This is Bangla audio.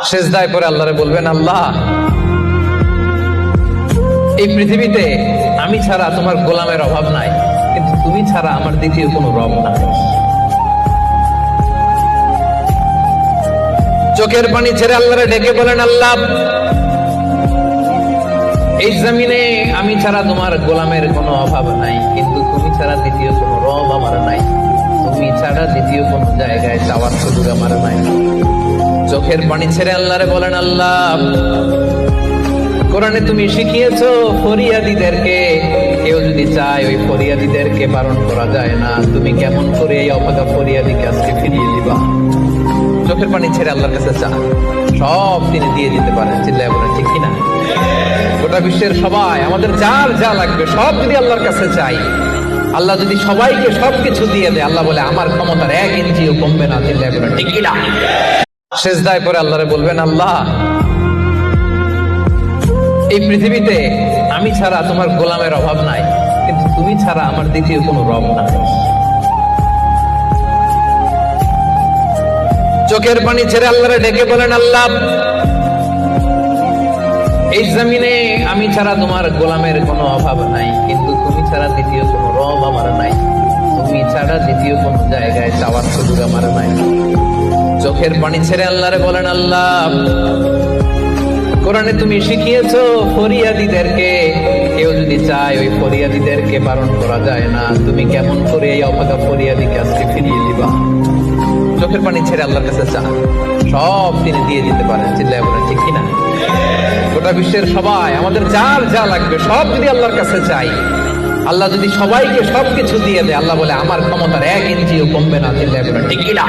সেজদায় পরে আল্লাহরে বলবেন, আল্লাহ, এই পৃথিবীতে আমি ছাড়া তোমার গোলামের অভাব নাই, কিন্তু তুমি ছাড়া আমার দ্বিতীয় কোনো রব নাই। চোখের পানি ছেড়ে আল্লাহরে ডেকে বলেন, আল্লাহ, এই জমিনে আমি ছাড়া তোমার গোলামের কোনো অভাব নাই, কিন্তু তুমি ছাড়া দ্বিতীয় কোনো রব আমার নাই। তুমি ছাড়া দ্বিতীয় কোনো জায়গায় চাওয়ার সুযোগ আমার নাই। চোখের পানি ছেড়ে আল্লাহরে বলেন, আল্লাহ, কোরআনে তুমি শিখিয়েছো ফরিয়াদীদেরকে কেউ যদি চায় ওই ফরিয়াদীদেরকে বারণ করা যায় না। তুমি কেমন করে এই অভাগা ফরিয়াদীকে আজকে ফিরিয়ে দিবা? চোখের পানি ছেড়ে আল্লাহর কাছে চা, সব তিনি দিয়ে দিতে পারেন। চিল্লায় বলেন ঠিক কিনা? গোটা বিশ্বের সবাই, আমাদের যার যা লাগবে সব যদি আল্লাহর কাছে চাই, আল্লাহ যদি সবাইকে সবকিছু দিয়ে দেয়, আল্লাহ বলে আমার ক্ষমতার 1 ইঞ্চিও কমবে না। চিল্লায় বলেন ঠিক কিনা? সেজদায় পরে আল্লাহরে বলবেন, আল্লাহ, এই পৃথিবীতে আমি ছাড়া তোমার গোলামের অভাব নাই, কিন্তু তুমি ছাড়া আমার দ্বিতীয় কোনো রব নাই। চোখের পানি ছেড়ে আল্লাহরে ডেকে বলেন, আল্লাহ, এই জমিনে আমি ছাড়া তোমার গোলামের কোনো অভাব নাই, কিন্তু তুমি ছাড়া দ্বিতীয় কোনো রব আমার নাই। তুমি ছাড়া দ্বিতীয় কোনো জায়গায় চাওয়ার সুযোগ আমার নাই। চোখের পানি ছেড়ে আল্লাহরে বলেন, আল্লাহ, কোরআনে তুমি শিখিয়েছো ফরিয়াদীদেরকে কেউ যদি চায় ওই ফরিয়াদীদেরকে বারণ করা যায় না। তুমি কেমন করে এই অভাগা ফরিয়াদীকে আজকে ফিরিয়ে দিবা? চোখের পানি ছেড়ে আল্লাহর কাছে চা, সব তিনি দিয়ে দিতে পারেন। চিল্লায় বলেন ঠিক কিনা? গোটা বিশ্বের সবাই, আমাদের যার যা লাগবে সব যদি আল্লাহর কাছে চাই, আল্লাহ যদি সবাইকে সবকিছু দিয়ে দেয়, আল্লাহ বলে আমার ক্ষমতার 1 ইঞ্চিও কমবে না। চিল্লায় বলেন ঠিক কিনা?